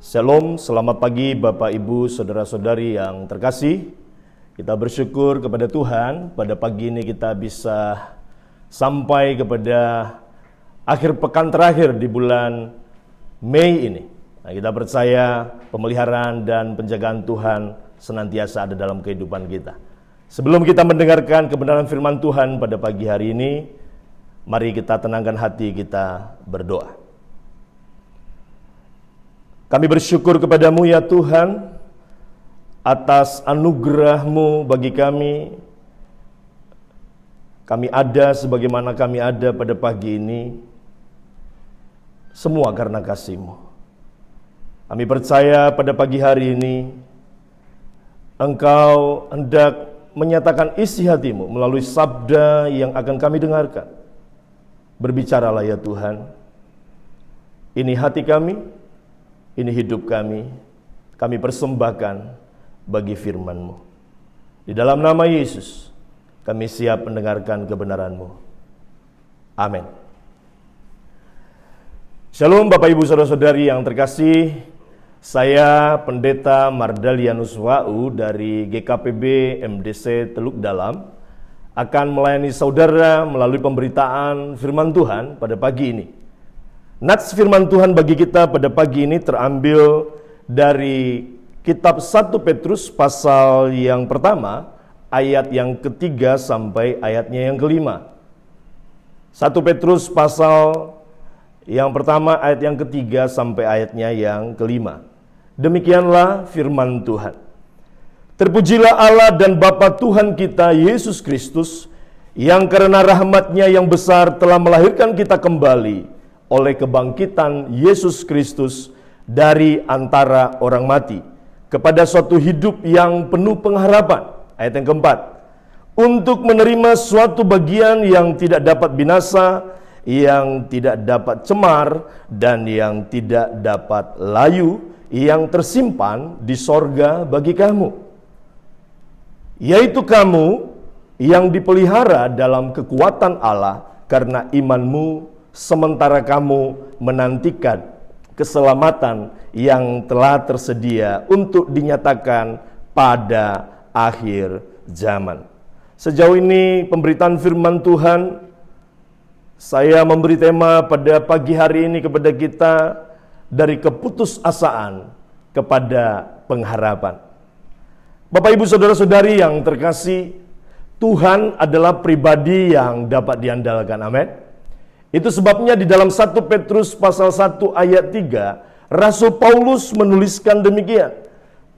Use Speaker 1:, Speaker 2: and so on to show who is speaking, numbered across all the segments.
Speaker 1: Shalom, selamat pagi Bapak Ibu, Saudara-saudari yang terkasih. Kita bersyukur kepada Tuhan, pada pagi ini kita bisa sampai kepada akhir pekan terakhir di bulan Mei ini. Nah, kita percaya pemeliharaan dan penjagaan Tuhan senantiasa ada dalam kehidupan kita. Sebelum kita mendengarkan kebenaran firman Tuhan pada pagi hari ini, mari kita tenangkan hati kita berdoa. Kami bersyukur kepadamu ya Tuhan, atas anugerah-Mu bagi kami. Kami ada sebagaimana kami ada pada pagi ini, semua karena kasih-Mu. Kami percaya pada pagi hari ini, Engkau hendak menyatakan isi hati-Mu melalui sabda yang akan kami dengarkan. Berbicaralah ya Tuhan, ini hati kami, ini hidup kami persembahkan bagi firman-Mu. Di dalam nama Yesus, kami siap mendengarkan kebenaran-Mu. Amin. Shalom Bapak Ibu Saudara-saudari yang terkasih, saya Pendeta Mardalianus Wau dari GKPB MDC Teluk Dalam akan melayani saudara melalui pemberitaan firman Tuhan pada pagi ini. Nats firman Tuhan bagi kita pada pagi ini terambil dari kitab 1 Petrus pasal yang pertama, ayat yang ketiga sampai ayatnya yang kelima. 1 Petrus pasal yang pertama, ayat yang ketiga sampai ayatnya yang kelima. Demikianlah firman Tuhan. Terpujilah Allah dan Bapa Tuhan kita Yesus Kristus, yang karena rahmat-Nya yang besar telah melahirkan kita kembali oleh kebangkitan Yesus Kristus dari antara orang mati kepada suatu hidup yang penuh pengharapan. Ayat yang keempat, untuk menerima suatu bagian yang tidak dapat binasa, yang tidak dapat cemar, dan yang tidak dapat layu, yang tersimpan di sorga bagi kamu, yaitu kamu yang dipelihara dalam kekuatan Allah karena imanmu, sementara kamu menantikan keselamatan yang telah tersedia untuk dinyatakan pada akhir zaman. Sejauh ini pemberitaan firman Tuhan, saya memberi tema pada pagi hari ini kepada kita, dari keputusasaan kepada pengharapan. Bapak Ibu Saudara-saudari yang terkasih, Tuhan adalah pribadi yang dapat diandalkan. Amin. Itu sebabnya di dalam 1 Petrus pasal 1 ayat 3, Rasul Paulus menuliskan demikian.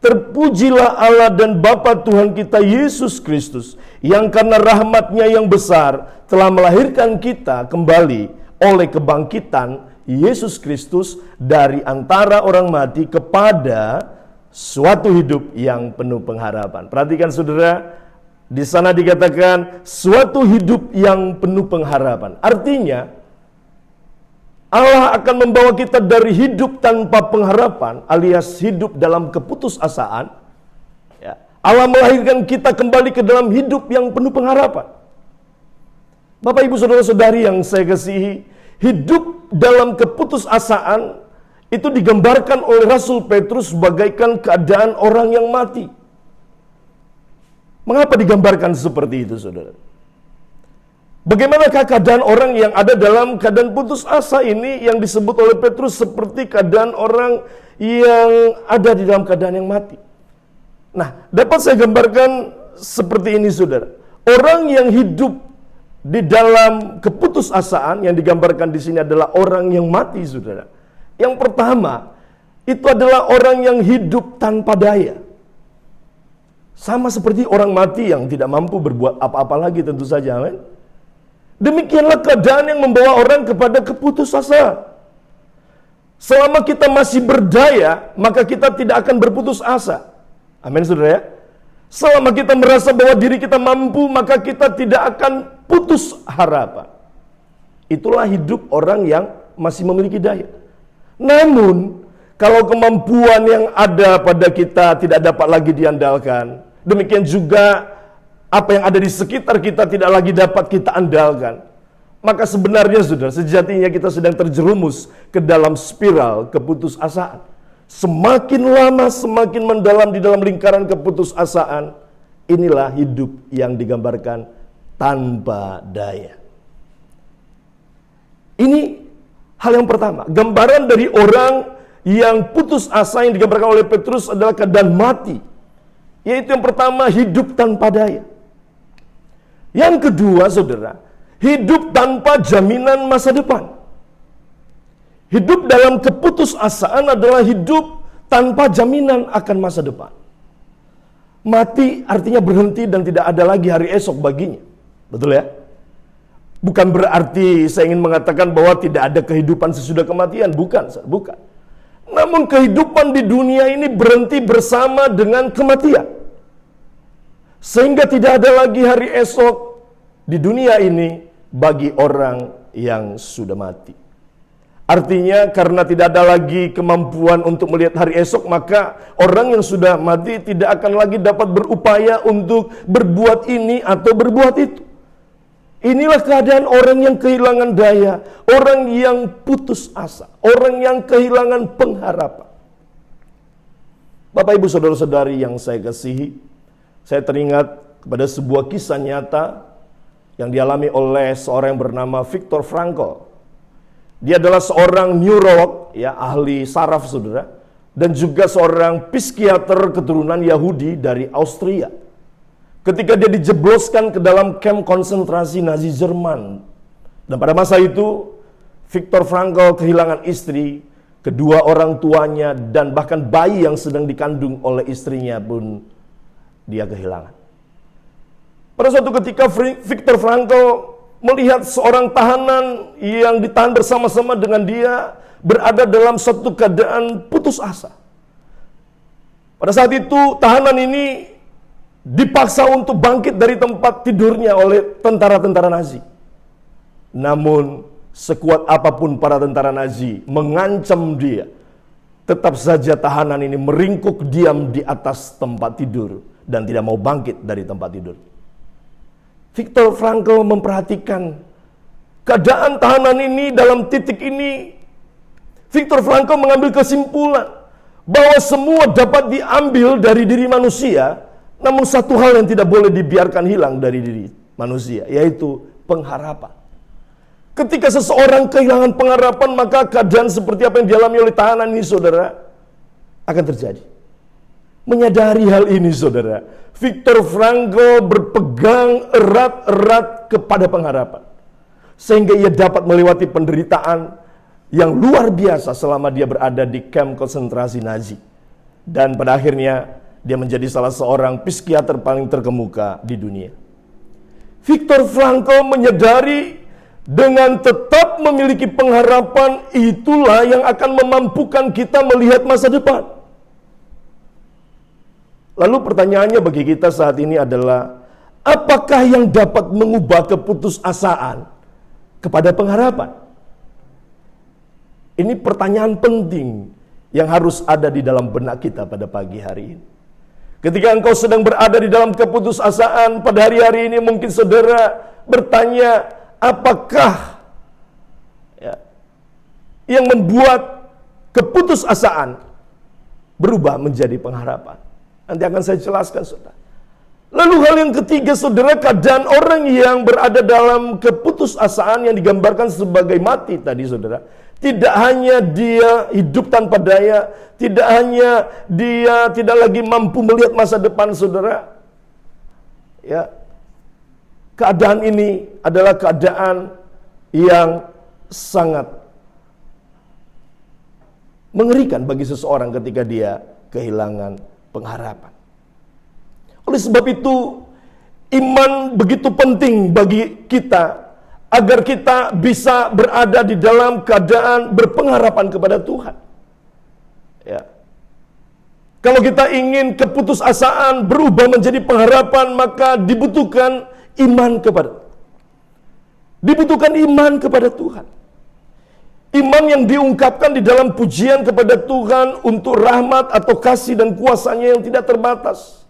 Speaker 1: Terpujilah Allah dan Bapa Tuhan kita Yesus Kristus, yang karena rahmat-Nya yang besar telah melahirkan kita kembali oleh kebangkitan Yesus Kristus dari antara orang mati kepada suatu hidup yang penuh pengharapan. Perhatikan saudara, di sana dikatakan suatu hidup yang penuh pengharapan. Artinya Allah akan membawa kita dari hidup tanpa pengharapan alias hidup dalam keputusasaan. Allah melahirkan kita kembali ke dalam hidup yang penuh pengharapan. Bapak Ibu Saudara-saudari yang saya kasihi, hidup dalam keputusasaan itu digambarkan oleh Rasul Petrus bagaikan keadaan orang yang mati. Mengapa digambarkan seperti itu, saudara? Bagaimanakah keadaan orang yang ada dalam keadaan putus asa ini yang disebut oleh Petrus seperti keadaan orang yang ada di dalam keadaan yang mati? Nah, dapat saya gambarkan seperti ini, saudara. Orang yang hidup di dalam keputusasaan yang digambarkan di sini adalah orang yang mati, saudara. Yang pertama, itu adalah orang yang hidup tanpa daya. Sama seperti orang mati yang tidak mampu berbuat apa-apa lagi tentu saja, amin. Demikianlah keadaan yang membawa orang kepada keputusasaan. Selama kita masih berdaya, maka kita tidak akan berputus asa. Amin, saudara ya. Selama kita merasa bahwa diri kita mampu, maka kita tidak akan putus harapan. Itulah hidup orang yang masih memiliki daya. Namun, kalau kemampuan yang ada pada kita tidak dapat lagi diandalkan, demikian juga apa yang ada di sekitar kita tidak lagi dapat kita andalkan, maka sebenarnya saudara, sejatinya kita sedang terjerumus ke dalam spiral keputusasaan. Semakin lama semakin mendalam di dalam lingkaran keputusasaan. Inilah hidup yang digambarkan tanpa daya. Ini hal yang pertama. Gambaran dari orang yang putus asa yang digambarkan oleh Petrus adalah keadaan mati. Yaitu yang pertama, hidup tanpa daya. Yang kedua, saudara, hidup tanpa jaminan masa depan. Hidup dalam keputusasaan adalah hidup tanpa jaminan akan masa depan. Mati artinya berhenti dan tidak ada lagi hari esok baginya. Betul ya? Bukan berarti saya ingin mengatakan bahwa tidak ada kehidupan sesudah kematian. Bukan. Namun kehidupan di dunia ini berhenti bersama dengan kematian. Sehingga tidak ada lagi hari esok di dunia ini bagi orang yang sudah mati. Artinya karena tidak ada lagi kemampuan untuk melihat hari esok, maka orang yang sudah mati tidak akan lagi dapat berupaya untuk berbuat ini atau berbuat itu. Inilah keadaan orang yang kehilangan daya, orang yang putus asa, orang yang kehilangan pengharapan. Bapak, Ibu, saudara-saudari yang saya kasihi, saya teringat kepada sebuah kisah nyata yang dialami oleh seorang yang bernama Viktor Frankl. Dia adalah seorang neurolog, ya, ahli saraf, saudara, dan juga seorang psikiater keturunan Yahudi dari Austria. Ketika dia dijebloskan ke dalam kamp konsentrasi Nazi Jerman, dan pada masa itu Viktor Frankl kehilangan istri, kedua orang tuanya, dan bahkan bayi yang sedang dikandung oleh istrinya pun dia kehilangan. Pada suatu ketika Viktor Frankl melihat seorang tahanan yang ditahan bersama-sama dengan dia berada dalam satu keadaan putus asa. Pada saat itu tahanan ini dipaksa untuk bangkit dari tempat tidurnya oleh tentara-tentara Nazi. Namun sekuat apapun para tentara Nazi mengancam dia, tetap saja tahanan ini meringkuk diam di atas tempat tidur dan tidak mau bangkit dari tempat tidur. Viktor Frankl memperhatikan keadaan tahanan ini dalam titik ini. Viktor Frankl mengambil kesimpulan bahwa semua dapat diambil dari diri manusia, namun satu hal yang tidak boleh dibiarkan hilang dari diri manusia, yaitu pengharapan. Ketika seseorang kehilangan pengharapan, maka keadaan seperti apa yang dialami oleh tahanan ini, saudara, akan terjadi. Menyadari hal ini, saudara, Viktor Frankl berpegang erat-erat kepada pengharapan. Sehingga ia dapat melewati penderitaan yang luar biasa selama dia berada di kamp konsentrasi Nazi. Dan pada akhirnya dia menjadi salah seorang psikiater paling terkemuka di dunia. Viktor Frankl menyadari dengan tetap memiliki pengharapan, itulah yang akan memampukan kita melihat masa depan. Lalu pertanyaannya bagi kita saat ini adalah, apakah yang dapat mengubah keputusasaan kepada pengharapan? Ini pertanyaan penting yang harus ada di dalam benak kita pada pagi hari ini. Ketika engkau sedang berada di dalam keputusasaan pada hari-hari ini, mungkin saudara bertanya, apakah yang membuat keputusasaan berubah menjadi pengharapan? Nanti akan saya jelaskan, saudara. Lalu hal yang ketiga, saudara, keadaan orang yang berada dalam keputusasaan yang digambarkan sebagai mati tadi, saudara. Tidak hanya dia hidup tanpa daya, tidak hanya dia tidak lagi mampu melihat masa depan, saudara. Ya. Keadaan ini adalah keadaan yang sangat mengerikan bagi seseorang ketika dia kehilangan pengharapan. Oleh sebab itu, iman begitu penting bagi kita agar kita bisa berada di dalam keadaan berpengharapan kepada Tuhan. Ya. Kalau kita ingin keputusasaan berubah menjadi pengharapan, maka dibutuhkan iman kepada Tuhan. Iman yang diungkapkan di dalam pujian kepada Tuhan untuk rahmat atau kasih dan kuasa-Nya yang tidak terbatas.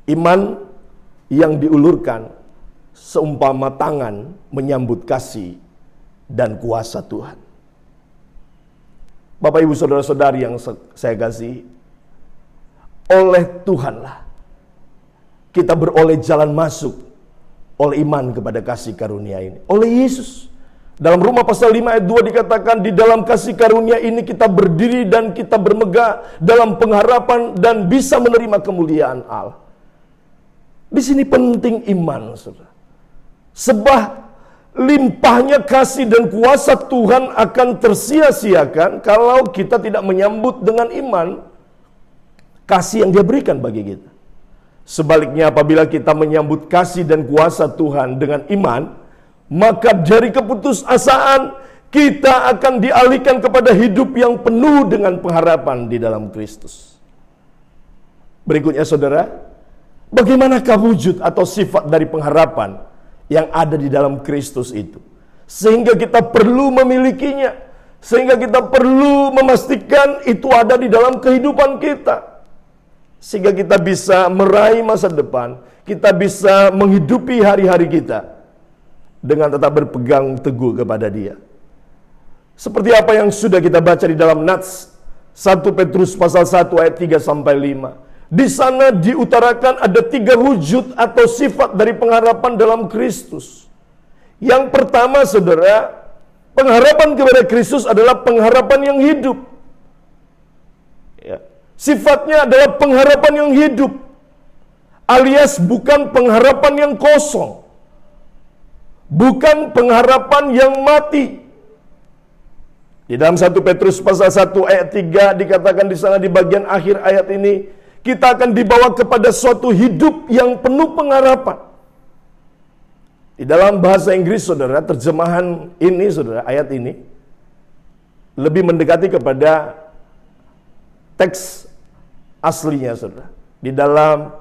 Speaker 1: Iman yang diulurkan seumpama tangan menyambut kasih dan kuasa Tuhan. Bapak Ibu Saudara-saudari yang saya kasih, oleh Tuhanlah kita beroleh jalan masuk oleh iman kepada kasih karunia ini. Oleh Yesus. Dalam Roma pasal 5 ayat 2 dikatakan, di dalam kasih karunia ini kita berdiri dan kita bermegah dalam pengharapan dan bisa menerima kemuliaan Allah. Di sini penting iman, saudara. Sebab limpahnya kasih dan kuasa Tuhan akan tersia-siakan kalau kita tidak menyambut dengan iman kasih yang Dia berikan bagi kita. Sebaliknya, apabila kita menyambut kasih dan kuasa Tuhan dengan iman, maka dari keputusasaan kita akan dialihkan kepada hidup yang penuh dengan pengharapan di dalam Kristus. Berikutnya saudara, bagaimanakah wujud atau sifat dari pengharapan yang ada di dalam Kristus itu? Sehingga kita perlu memilikinya, sehingga kita perlu memastikan itu ada di dalam kehidupan kita. Sehingga kita bisa meraih masa depan, kita bisa menghidupi hari-hari kita dengan tetap berpegang teguh kepada Dia. Seperti apa yang sudah kita baca di dalam Nats 1 Petrus pasal 1 ayat 3 sampai 5. Di sana diutarakan ada 3 wujud atau sifat dari pengharapan dalam Kristus. Yang pertama saudara, pengharapan kepada Kristus adalah pengharapan yang hidup. Ya. Sifatnya adalah pengharapan yang hidup, alias bukan pengharapan yang kosong. Bukan pengharapan yang mati. Di dalam 1 Petrus pasal 1 ayat 3 dikatakan di sana di bagian akhir ayat ini, kita akan dibawa kepada suatu hidup yang penuh pengharapan. Di dalam bahasa Inggris saudara, terjemahan ini saudara, ayat ini lebih mendekati kepada teks aslinya saudara. Di dalam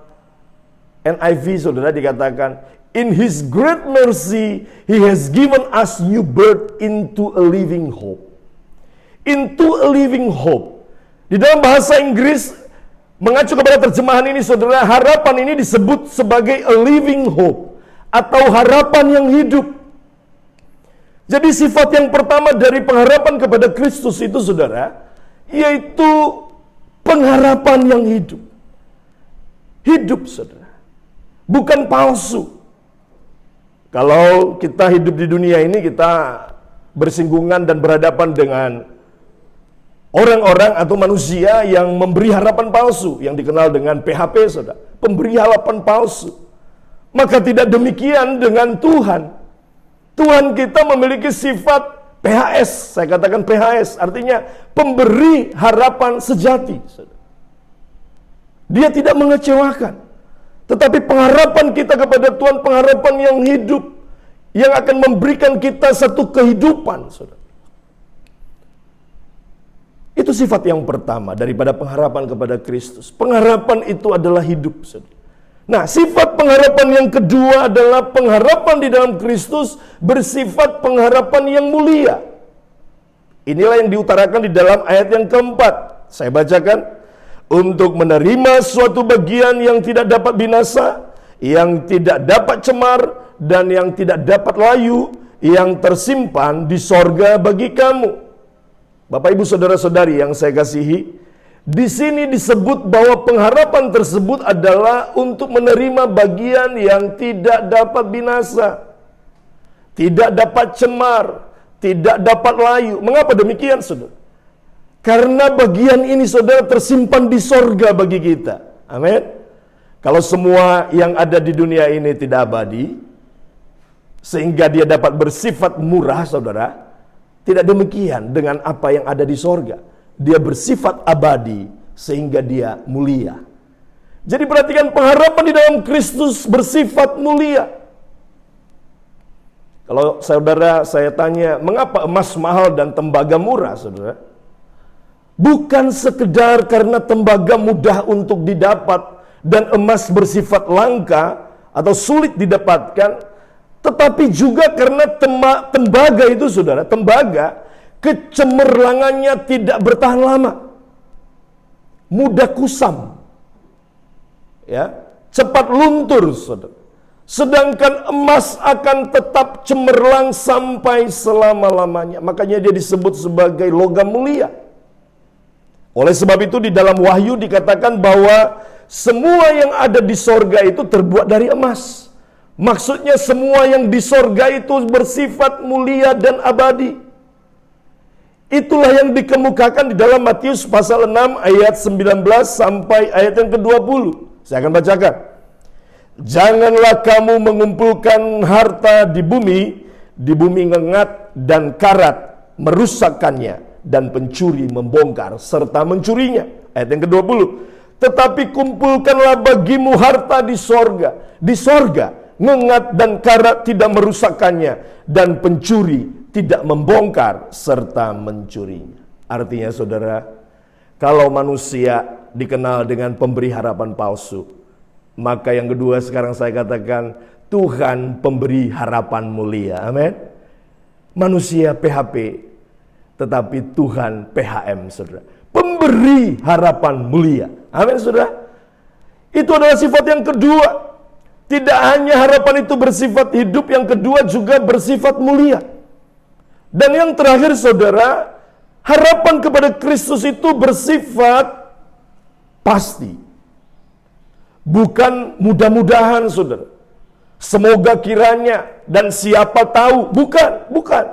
Speaker 1: NIV saudara dikatakan, in His great mercy, He has given us new birth into a living hope. Into a living hope. Di dalam bahasa Inggris, mengacu kepada terjemahan ini saudara, harapan ini disebut sebagai a living hope, atau harapan yang hidup. Jadi sifat yang pertama dari pengharapan kepada Kristus itu saudara, yaitu pengharapan yang hidup. Hidup saudara, bukan palsu. Kalau kita hidup di dunia ini, kita bersinggungan dan berhadapan dengan orang-orang atau manusia yang memberi harapan palsu, yang dikenal dengan PHP, saudara, pemberi harapan palsu. Maka tidak demikian dengan Tuhan. Tuhan kita memiliki sifat PHS, saya katakan PHS, artinya pemberi harapan sejati. Saudara. Dia tidak mengecewakan. Tetapi pengharapan kita kepada Tuhan, pengharapan yang hidup, yang akan memberikan kita satu kehidupan, saudara. Itu sifat yang pertama daripada pengharapan kepada Kristus. Pengharapan itu adalah hidup, saudara. Nah, sifat pengharapan yang kedua adalah pengharapan di dalam Kristus bersifat pengharapan yang mulia. Inilah yang diutarakan di dalam ayat yang keempat. Saya bacakan. Untuk menerima suatu bagian yang tidak dapat binasa, yang tidak dapat cemar, dan yang tidak dapat layu, yang tersimpan di sorga bagi kamu. Bapak Ibu Saudara-saudari yang saya kasihi, di sini disebut bahwa pengharapan tersebut adalah untuk menerima bagian yang tidak dapat binasa, tidak dapat cemar, tidak dapat layu. Mengapa demikian, saudara? Karena bagian ini saudara tersimpan di sorga bagi kita. Amin. Kalau semua yang ada di dunia ini tidak abadi, sehingga dia dapat bersifat murah saudara, tidak demikian dengan apa yang ada di sorga. Dia bersifat abadi, sehingga dia mulia. Jadi perhatikan, pengharapan di dalam Kristus bersifat mulia. Kalau saudara saya tanya, mengapa emas mahal dan tembaga murah saudara? Bukan sekedar karena tembaga mudah untuk didapat dan emas bersifat langka atau sulit didapatkan, tetapi juga karena tembaga itu saudara, tembaga kecemerlangannya tidak bertahan lama, mudah kusam, ya, cepat luntur saudara. Sedangkan emas akan tetap cemerlang sampai selama-lamanya. Makanya dia disebut sebagai logam mulia. Oleh sebab itu di dalam Wahyu dikatakan bahwa semua yang ada di sorga itu terbuat dari emas. Maksudnya semua yang di sorga itu bersifat mulia dan abadi. Itulah yang dikemukakan di dalam Matius pasal 6 ayat 19 sampai ayat yang ke-20. Saya akan bacakan. Janganlah kamu mengumpulkan harta di bumi ngengat dan karat merusakkannya, dan pencuri membongkar serta mencurinya. Ayat yang ke-20. Tetapi kumpulkanlah bagimu harta di sorga. Di sorga, ngengat dan karat tidak merusakkannya, dan pencuri tidak membongkar serta mencurinya. Artinya saudara, kalau manusia dikenal dengan pemberi harapan palsu, maka yang kedua sekarang saya katakan, Tuhan pemberi harapan mulia. Amin. Manusia PHP, tetapi Tuhan PHM, saudara. Pemberi harapan mulia. Amin, saudara. Itu adalah sifat yang kedua. Tidak hanya harapan itu bersifat hidup, yang kedua juga bersifat mulia. Dan yang terakhir, saudara, harapan kepada Kristus itu bersifat pasti. Bukan mudah-mudahan, saudara. Semoga kiranya dan siapa tahu. Bukan.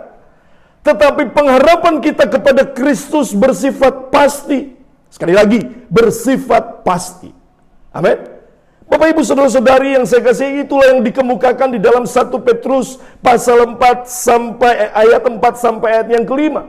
Speaker 1: Tetapi pengharapan kita kepada Kristus bersifat pasti. Sekali lagi, bersifat pasti. Amin. Bapak Ibu saudara-saudari yang saya kasihi, itulah yang dikemukakan di dalam 1 Petrus pasal 4 sampai ayat 4 sampai ayat yang kelima.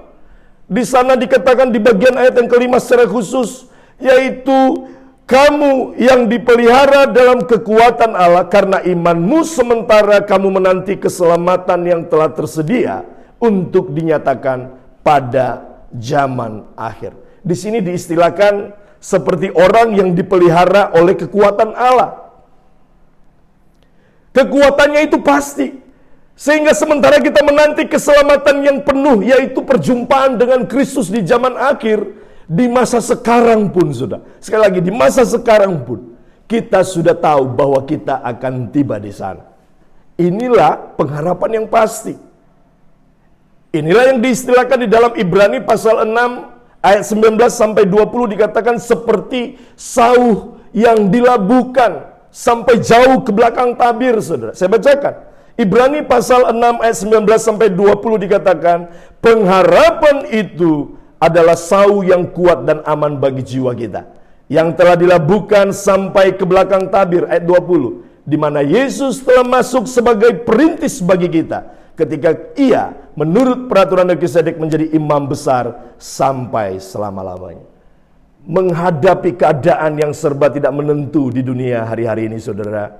Speaker 1: Di sana dikatakan di bagian ayat yang kelima secara khusus, yaitu kamu yang dipelihara dalam kekuatan Allah karena imanmu, sementara kamu menanti keselamatan yang telah tersedia untuk dinyatakan pada zaman akhir. Di sini diistilahkan seperti orang yang dipelihara oleh kekuatan Allah. Kekuatannya itu pasti. Sehingga sementara kita menanti keselamatan yang penuh, yaitu perjumpaan dengan Kristus di zaman akhir, di masa sekarang pun sudah. Sekali lagi, di masa sekarang pun kita sudah tahu bahwa kita akan tiba di sana. Inilah pengharapan yang pasti. Inilah yang diistilahkan di dalam Ibrani pasal 6 ayat 19 sampai 20 dikatakan seperti sauh yang dilabuhkan sampai jauh ke belakang tabir, saudara. Saya bacakan. Ibrani pasal 6 ayat 19 sampai 20 dikatakan, pengharapan itu adalah sauh yang kuat dan aman bagi jiwa kita, yang telah dilabuhkan sampai ke belakang tabir, ayat 20, di mana Yesus telah masuk sebagai perintis bagi kita, ketika ia menurut peraturan Melkisedek menjadi imam besar sampai selama-lamanya. Menghadapi keadaan yang serba tidak menentu di dunia hari-hari ini, saudara,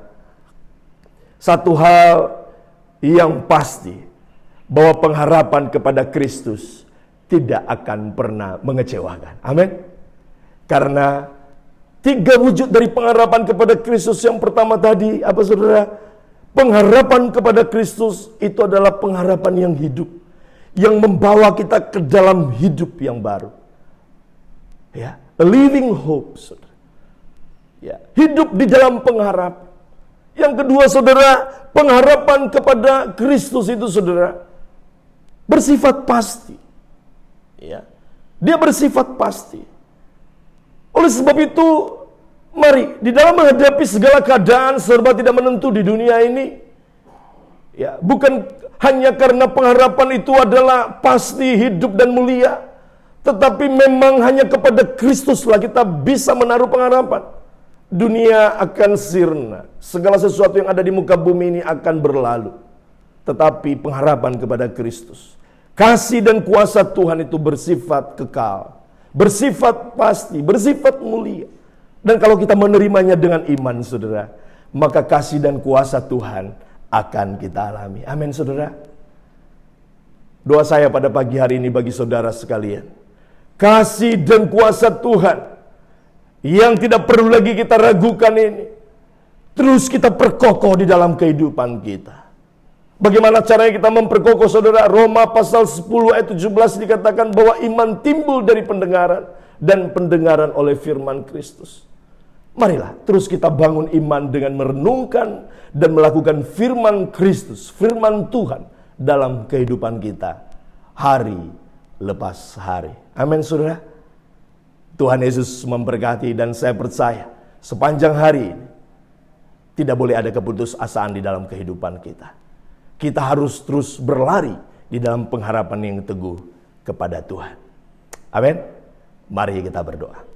Speaker 1: satu hal yang pasti, bahwa pengharapan kepada Kristus tidak akan pernah mengecewakan. Amin. Karena 3 wujud dari pengharapan kepada Kristus. Yang pertama tadi, apa saudara? Pengharapan kepada Kristus itu adalah pengharapan yang hidup, yang membawa kita ke dalam hidup yang baru. Ya, a living hope, saudara. Ya, hidup di dalam pengharapan. Yang kedua, saudara, pengharapan kepada Kristus itu, saudara, bersifat pasti. Ya, dia bersifat pasti. Oleh sebab itu, mari di dalam menghadapi segala keadaan serba tidak menentu di dunia ini, ya, bukan hanya karena pengharapan itu adalah pasti hidup dan mulia, tetapi memang hanya kepada Kristuslah kita bisa menaruh pengharapan. Dunia akan sirna, segala sesuatu yang ada di muka bumi ini akan berlalu, tetapi pengharapan kepada Kristus, kasih dan kuasa Tuhan itu bersifat kekal, bersifat pasti, bersifat mulia. Dan kalau kita menerimanya dengan iman, saudara, maka kasih dan kuasa Tuhan akan kita alami. Amin, saudara. Doa saya pada pagi hari ini bagi saudara sekalian, kasih dan kuasa Tuhan yang tidak perlu lagi kita ragukan ini, terus kita perkokoh di dalam kehidupan kita. Bagaimana caranya kita memperkokoh, saudara? Roma pasal 10 ayat 17 dikatakan bahwa iman timbul dari pendengaran, dan pendengaran oleh firman Kristus. Marilah terus kita bangun iman dengan merenungkan dan melakukan firman Kristus, firman Tuhan dalam kehidupan kita hari lepas hari. Amin, saudara. Tuhan Yesus memberkati, dan saya percaya sepanjang hari ini tidak boleh ada keputusasaan di dalam kehidupan kita. Kita harus terus berlari di dalam pengharapan yang teguh kepada Tuhan. Amin. Mari kita berdoa.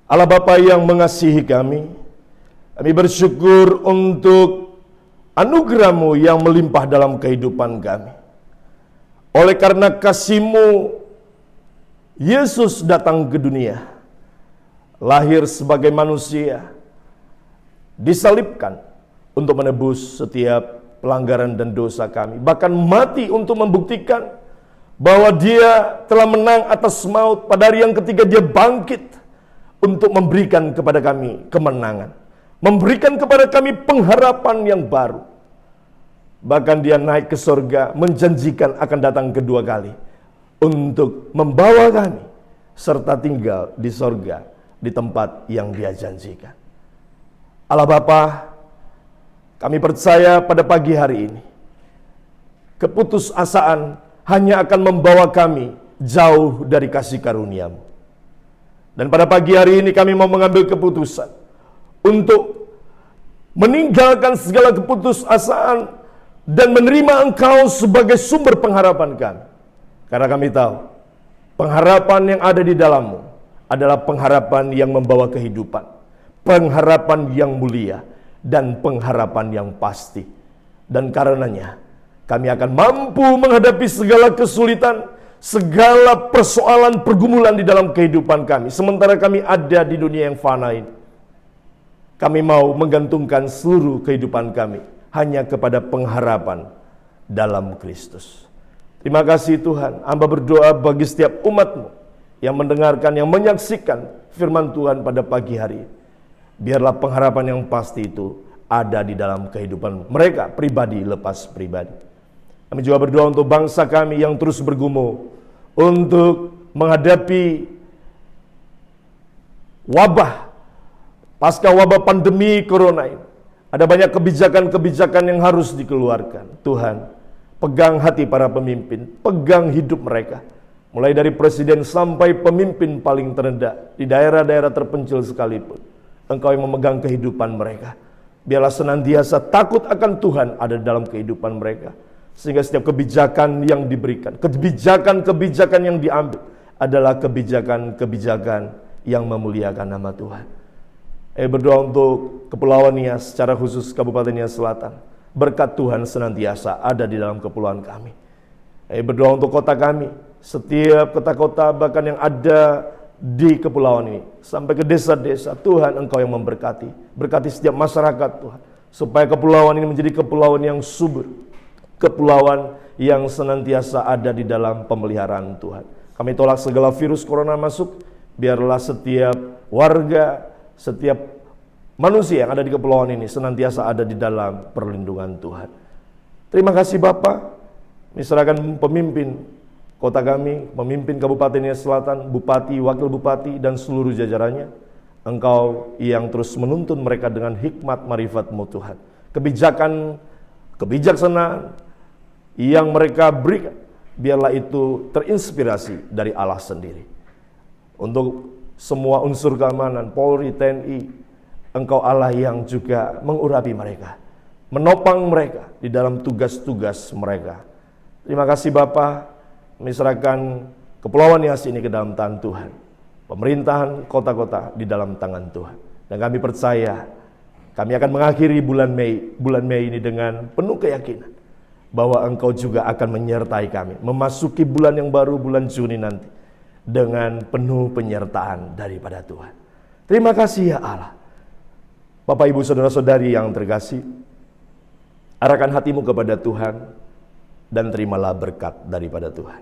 Speaker 1: Allah Bapa yang mengasihi kami bersyukur untuk anugerah-Mu yang melimpah dalam kehidupan kami. Oleh karena kasih-Mu, Yesus datang ke dunia, lahir sebagai manusia, disalibkan untuk menebus setiap pelanggaran dan dosa kami, bahkan mati untuk membuktikan bahwa Dia telah menang atas maut. Pada hari yang ketiga Dia bangkit untuk memberikan kepada kami kemenangan, memberikan kepada kami pengharapan yang baru. Bahkan Dia naik ke surga, menjanjikan akan datang kedua kali untuk membawa kami serta tinggal di surga, di tempat yang Dia janjikan. Allah Bapa, kami percaya pada pagi hari ini keputusasaan hanya akan membawa kami jauh dari kasih karunia-Mu. Dan pada pagi hari ini kami mau mengambil keputusan untuk meninggalkan segala keputusasaan dan menerima Engkau sebagai sumber pengharapan kami. Karena kami tahu pengharapan yang ada di dalam-Mu adalah pengharapan yang membawa kehidupan, pengharapan yang mulia, dan pengharapan yang pasti. Dan karenanya kami akan mampu menghadapi segala kesulitan, segala persoalan, pergumulan di dalam kehidupan kami. Sementara kami ada di dunia yang fana ini, kami mau menggantungkan seluruh kehidupan kami hanya kepada pengharapan dalam Kristus. Terima kasih Tuhan. Hamba berdoa bagi setiap umat-Mu yang mendengarkan, yang menyaksikan firman Tuhan pada pagi hari. Biarlah pengharapan yang pasti itu ada di dalam kehidupan mereka pribadi lepas pribadi. Kami juga berdoa untuk bangsa kami yang terus bergumul untuk menghadapi wabah, pasca wabah pandemi corona ini. Ada banyak kebijakan-kebijakan yang harus dikeluarkan. Tuhan, pegang hati para pemimpin, pegang hidup mereka. Mulai dari presiden sampai pemimpin paling terendah di daerah-daerah terpencil sekalipun. Engkau yang memegang kehidupan mereka. Biarlah senantiasa takut akan Tuhan ada dalam kehidupan mereka. Sehingga setiap kebijakan yang diberikan, kebijakan-kebijakan yang diambil adalah kebijakan-kebijakan yang memuliakan nama Tuhan. Berdoa untuk Kepulauan Nias, secara khusus Kabupaten Nias Selatan. Berkat Tuhan senantiasa ada di dalam kepulauan kami. Berdoa untuk kota kami, setiap kota-kota bahkan yang ada di kepulauan ini, sampai ke desa-desa. Tuhan, Engkau yang memberkati. Berkati setiap masyarakat Tuhan, supaya kepulauan ini menjadi kepulauan yang subur, kepulauan yang senantiasa ada di dalam pemeliharaan Tuhan. Kami tolak segala virus corona masuk. Biarlah setiap warga, setiap manusia yang ada di kepulauan ini senantiasa ada di dalam perlindungan Tuhan. Terima kasih Bapa. Misalkan pemimpin kota kami, pemimpin Kabupaten Nias Selatan, bupati, wakil bupati, dan seluruh jajarannya. Engkau yang terus menuntun mereka dengan hikmat marifat-Mu Tuhan. Kebijaksanaan yang mereka berikan, biarlah itu terinspirasi dari Allah sendiri. Untuk semua unsur keamanan, Polri, TNI, Engkau Allah yang juga mengurapi mereka, menopang mereka di dalam tugas-tugas mereka. Terima kasih Bapa. Misalkan Kepulauan Nias ini ke dalam tangan Tuhan, pemerintahan kota-kota di dalam tangan Tuhan. Dan kami percaya kami akan mengakhiri bulan Mei ini dengan penuh keyakinan bahwa Engkau juga akan menyertai kami memasuki bulan yang baru, bulan Juni nanti, dengan penuh penyertaan daripada Tuhan. Terima kasih ya Allah. Bapak, Ibu, Saudara-saudari yang terkasih, arahkan hatimu kepada Tuhan dan terimalah berkat daripada Tuhan.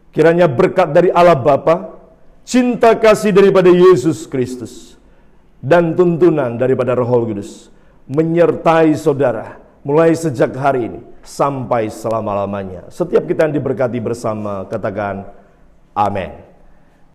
Speaker 1: Kiranya berkat dari Allah Bapa, cinta kasih daripada Yesus Kristus, dan tuntunan daripada Roh Kudus menyertai saudara mulai sejak hari ini sampai selama-lamanya. Setiap kita yang diberkati bersama, katakan amin.